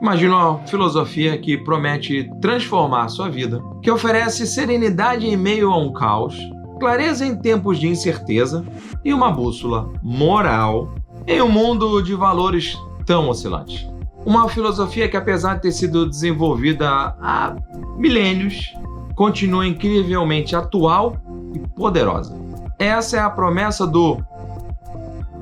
Imagina uma filosofia que promete transformar a sua vida, que oferece serenidade em meio a um caos, clareza em tempos de incerteza e uma bússola moral em um mundo de valores tão oscilantes. Uma filosofia que, apesar de ter sido desenvolvida há milênios, continua incrivelmente atual e poderosa. Essa é a promessa do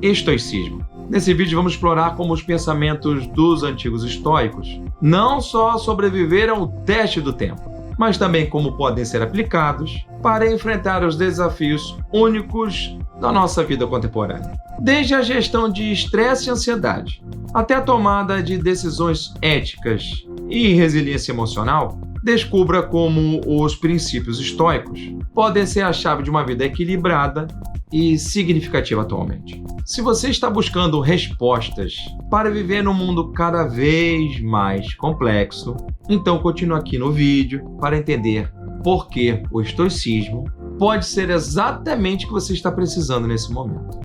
estoicismo. Nesse vídeo vamos explorar como os pensamentos dos antigos estoicos não só sobreviveram ao teste do tempo, mas também como podem ser aplicados para enfrentar os desafios únicos da nossa vida contemporânea. Desde a gestão de estresse e ansiedade, até a tomada de decisões éticas e resiliência emocional, descubra como os princípios estoicos podem ser a chave de uma vida equilibrada e significativa atualmente. Se você está buscando respostas para viver num mundo cada vez mais complexo, então continue aqui no vídeo para entender por que o estoicismo pode ser exatamente o que você está precisando nesse momento.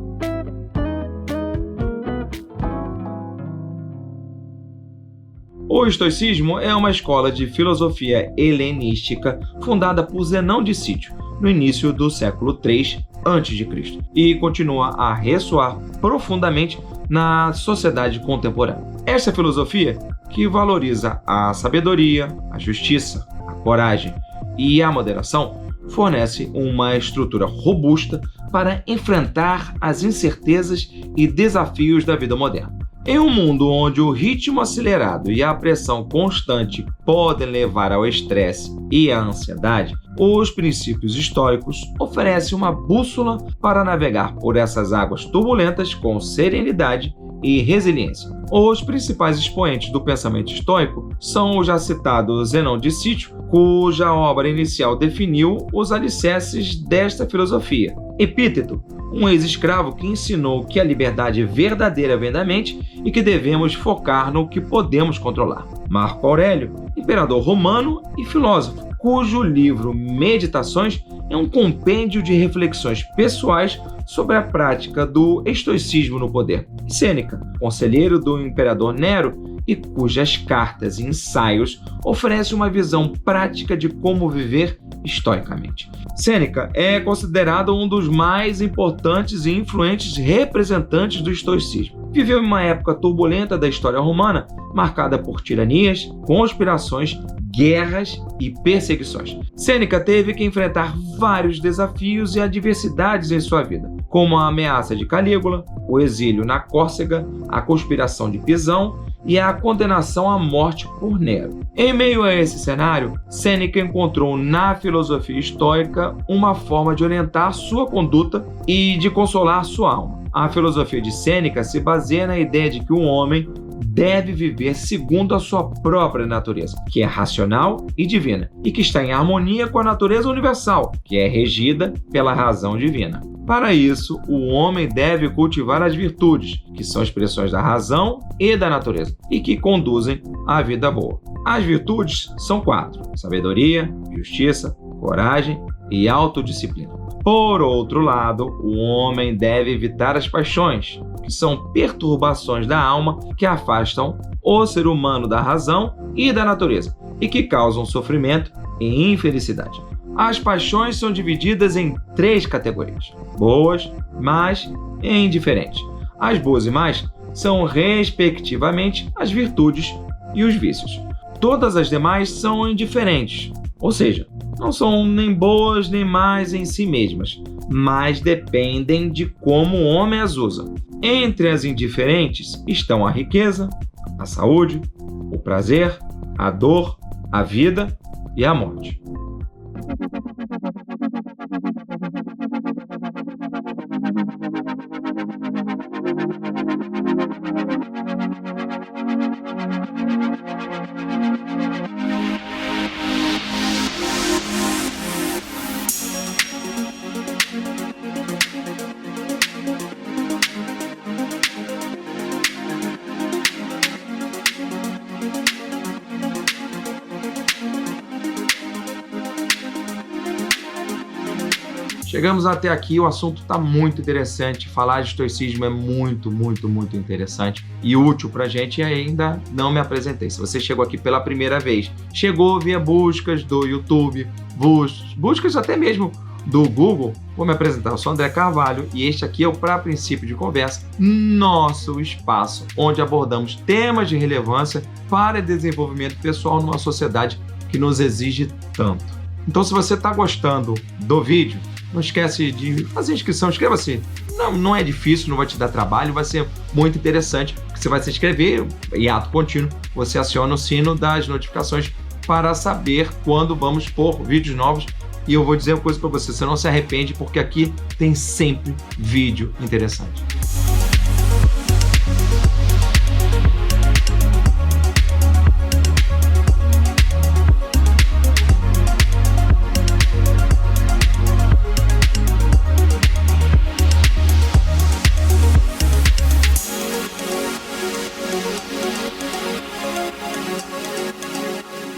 O estoicismo é uma escola de filosofia helenística fundada por Zenão de Cítio no início do século III a.C. e continua a ressoar profundamente na sociedade contemporânea. Essa filosofia, que valoriza a sabedoria, a justiça, a coragem e a moderação, fornece uma estrutura robusta para enfrentar as incertezas e desafios da vida moderna. Em um mundo onde o ritmo acelerado e a pressão constante podem levar ao estresse e à ansiedade, os princípios históricos oferecem uma bússola para navegar por essas águas turbulentas com serenidade e resiliência. Os principais expoentes do pensamento estoico são o já citado Zenão de Cítio, cuja obra inicial definiu os alicerces desta filosofia. Epíteto, um ex-escravo que ensinou que a liberdade verdadeira vem da mente e que devemos focar no que podemos controlar. Marco Aurélio, imperador romano e filósofo, cujo livro Meditações é um compêndio de reflexões pessoais sobre a prática do estoicismo no poder. Sêneca, conselheiro do imperador Nero, e cujas cartas e ensaios oferecem uma visão prática de como viver estoicamente. Sêneca é considerado um dos mais importantes e influentes representantes do estoicismo. Viveu em uma época turbulenta da história romana, marcada por tiranias, conspirações, guerras e perseguições. Sêneca teve que enfrentar vários desafios e adversidades em sua vida, como a ameaça de Calígula, o exílio na Córcega, a conspiração de Pisão e a condenação à morte por Nero. Em meio a esse cenário, Sêneca encontrou na filosofia estoica uma forma de orientar sua conduta e de consolar sua alma. A filosofia de Sêneca se baseia na ideia de que o homem deve viver segundo a sua própria natureza, que é racional e divina, e que está em harmonia com a natureza universal, que é regida pela razão divina. Para isso, o homem deve cultivar as virtudes, que são expressões da razão e da natureza, e que conduzem à vida boa. As virtudes são 4: sabedoria, justiça, coragem e autodisciplina. Por outro lado, o homem deve evitar as paixões, que são perturbações da alma que afastam o ser humano da razão e da natureza, e que causam sofrimento e infelicidade. As paixões são divididas em 3 categorias: boas, más e indiferentes. As boas e más são, respectivamente, as virtudes e os vícios. Todas as demais são indiferentes, ou seja, não são nem boas nem más em si mesmas, mas dependem de como o homem as usa. Entre as indiferentes estão a riqueza, a saúde, o prazer, a dor, a vida e a morte. Chegamos até aqui, o assunto está muito interessante. Falar de estoicismo é muito interessante e útil para a gente, e ainda não me apresentei. Se você chegou aqui pela primeira vez, chegou via buscas do YouTube, buscas até mesmo do Google, vou me apresentar. Eu sou André Carvalho e este aqui é o Pra Princípio de Conversa, nosso espaço onde abordamos temas de relevância para desenvolvimento pessoal numa sociedade que nos exige tanto. Então, se você está gostando do vídeo, não esquece de fazer inscrição, inscreva-se. Não é difícil, não vai te dar trabalho, vai ser muito interessante, porque você vai se inscrever e ato contínuo, você aciona o sino das notificações para saber quando vamos pôr vídeos novos. E eu vou dizer uma coisa para você não se arrepende, porque aqui tem sempre vídeo interessante.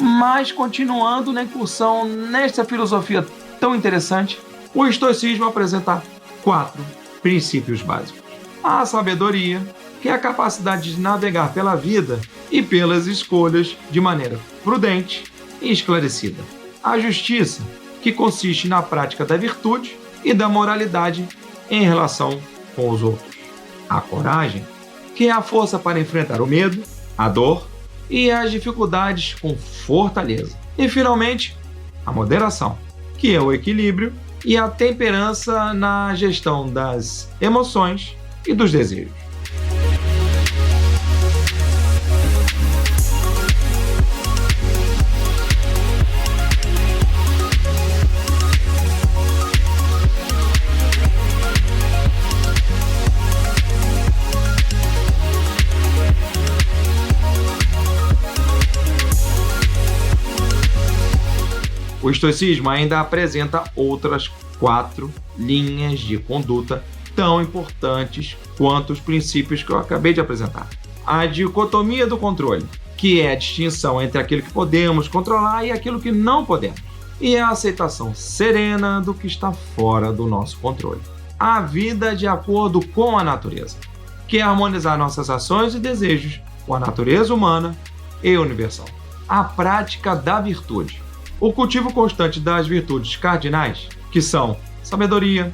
Mas continuando na incursão nesta filosofia tão interessante, o estoicismo apresenta 4 princípios básicos. A sabedoria, que é a capacidade de navegar pela vida e pelas escolhas de maneira prudente e esclarecida. A justiça, que consiste na prática da virtude e da moralidade em relação com os outros. A coragem, que é a força para enfrentar o medo, a dor e as dificuldades com fortaleza. E, finalmente, a moderação, que é o equilíbrio e a temperança na gestão das emoções e dos desejos. O estoicismo ainda apresenta outras 4 linhas de conduta tão importantes quanto os princípios que eu acabei de apresentar. A dicotomia do controle, que é a distinção entre aquilo que podemos controlar e aquilo que não podemos. E a aceitação serena do que está fora do nosso controle. A vida de acordo com a natureza, que é harmonizar nossas ações e desejos com a natureza humana e universal. A prática da virtude, o cultivo constante das virtudes cardinais, que são sabedoria,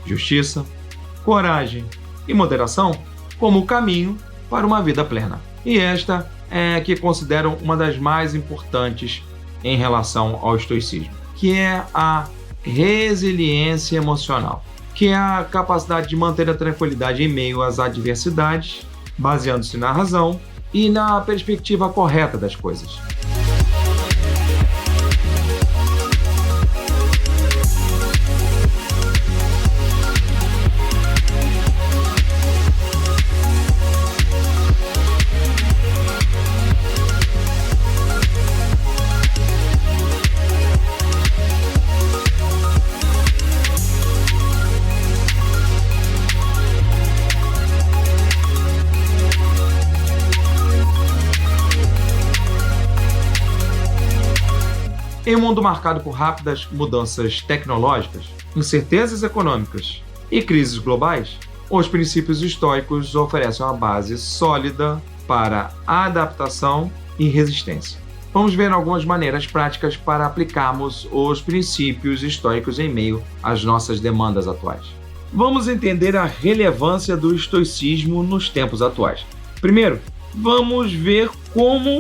justiça, coragem e moderação, como o caminho para uma vida plena. E esta é que considero uma das mais importantes em relação ao estoicismo, que é a resiliência emocional, que é a capacidade de manter a tranquilidade em meio às adversidades, baseando-se na razão e na perspectiva correta das coisas. Em um mundo marcado por rápidas mudanças tecnológicas, incertezas econômicas e crises globais, os princípios estoicos oferecem uma base sólida para adaptação e resistência. Vamos ver algumas maneiras práticas para aplicarmos os princípios estoicos em meio às nossas demandas atuais. Vamos entender a relevância do estoicismo nos tempos atuais. Primeiro, vamos ver como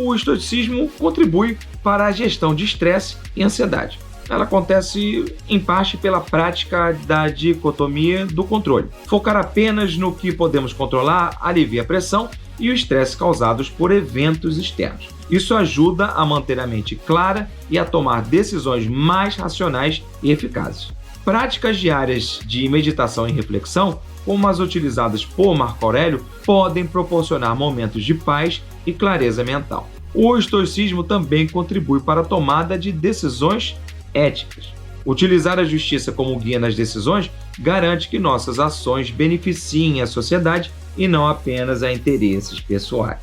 o estoicismo contribui para a gestão de estresse e ansiedade. Ela acontece, em parte, pela prática da dicotomia do controle. Focar apenas no que podemos controlar alivia a pressão e o estresse causados por eventos externos. Isso ajuda a manter a mente clara e a tomar decisões mais racionais e eficazes. Práticas diárias de meditação e reflexão, como as utilizadas por Marco Aurélio, podem proporcionar momentos de paz e clareza mental. O estoicismo também contribui para a tomada de decisões éticas. Utilizar a justiça como guia nas decisões garante que nossas ações beneficiem a sociedade e não apenas a interesses pessoais.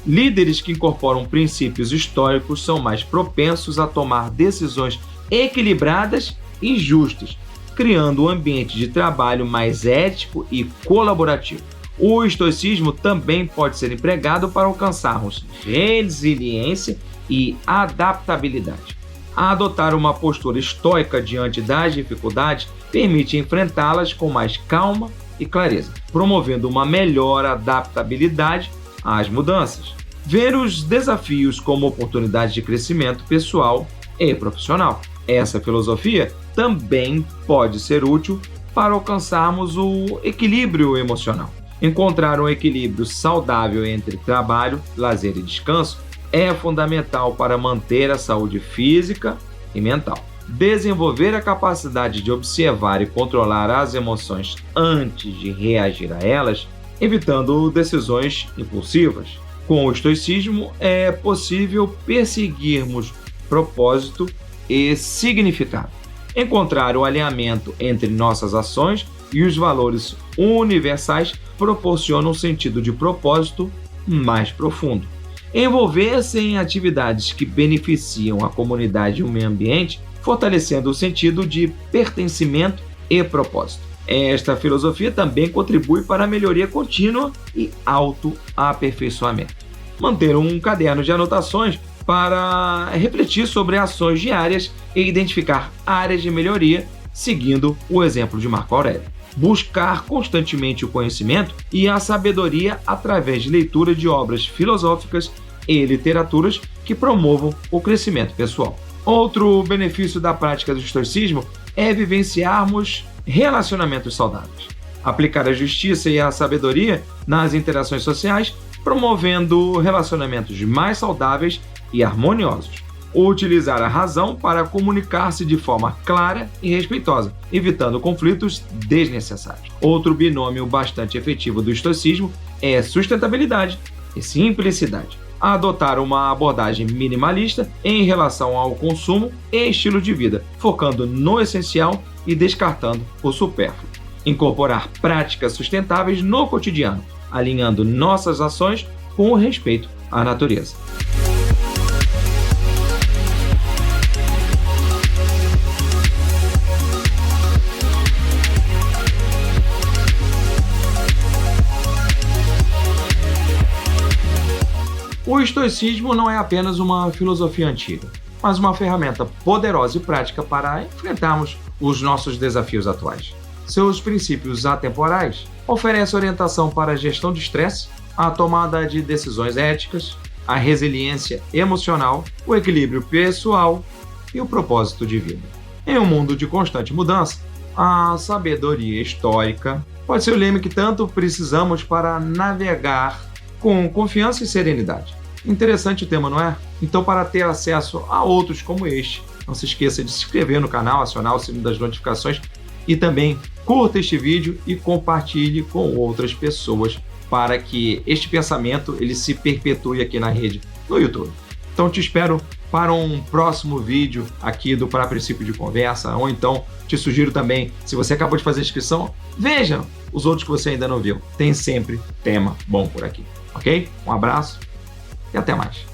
Líderes que incorporam princípios históricos são mais propensos a tomar decisões equilibradas e justas, criando um ambiente de trabalho mais ético e colaborativo. O estoicismo também pode ser empregado para alcançarmos resiliência e adaptabilidade. Adotar uma postura estoica diante das dificuldades permite enfrentá-las com mais calma e clareza, promovendo uma melhor adaptabilidade às mudanças. Ver os desafios como oportunidades de crescimento pessoal e profissional. Essa filosofia também pode ser útil para alcançarmos o equilíbrio emocional. Encontrar um equilíbrio saudável entre trabalho, lazer e descanso é fundamental para manter a saúde física e mental. Desenvolver a capacidade de observar e controlar as emoções antes de reagir a elas, evitando decisões impulsivas. Com o estoicismo, é possível perseguirmos propósito e significado. Encontrar o alinhamento entre nossas ações e os valores universais proporciona um sentido de propósito mais profundo. Envolver-se em atividades que beneficiam a comunidade e o meio ambiente, fortalecendo o sentido de pertencimento e propósito. Esta filosofia também contribui para a melhoria contínua e autoaperfeiçoamento. Manter um caderno de anotações para refletir sobre ações diárias e identificar áreas de melhoria, seguindo o exemplo de Marco Aurélio. Buscar constantemente o conhecimento e a sabedoria através de leitura de obras filosóficas e literaturas que promovam o crescimento pessoal. Outro benefício da prática do estoicismo é vivenciarmos relacionamentos saudáveis. Aplicar a justiça e a sabedoria nas interações sociais, promovendo relacionamentos mais saudáveis e harmoniosos. Utilizar a razão para comunicar-se de forma clara e respeitosa, evitando conflitos desnecessários. Outro binômio bastante efetivo do estoicismo é sustentabilidade e simplicidade. Adotar uma abordagem minimalista em relação ao consumo e estilo de vida, focando no essencial e descartando o supérfluo. Incorporar práticas sustentáveis no cotidiano, alinhando nossas ações com o respeito à natureza. O estoicismo não é apenas uma filosofia antiga, mas uma ferramenta poderosa e prática para enfrentarmos os nossos desafios atuais. Seus princípios atemporais oferecem orientação para a gestão de estresse, a tomada de decisões éticas, a resiliência emocional, o equilíbrio pessoal e o propósito de vida. Em um mundo de constante mudança, a sabedoria estoica pode ser o leme que tanto precisamos para navegar com confiança e serenidade. Interessante o tema, não é? Então, para ter acesso a outros como este, não se esqueça de se inscrever no canal, acionar o sininho das notificações e também curta este vídeo e compartilhe com outras pessoas para que este pensamento ele se perpetue aqui na rede, no YouTube. Então, te espero para um próximo vídeo aqui do Para Princípio de Conversa, ou então te sugiro também, se você acabou de fazer a inscrição, veja os outros que você ainda não viu. Tem sempre tema bom por aqui, ok? Um abraço e até mais.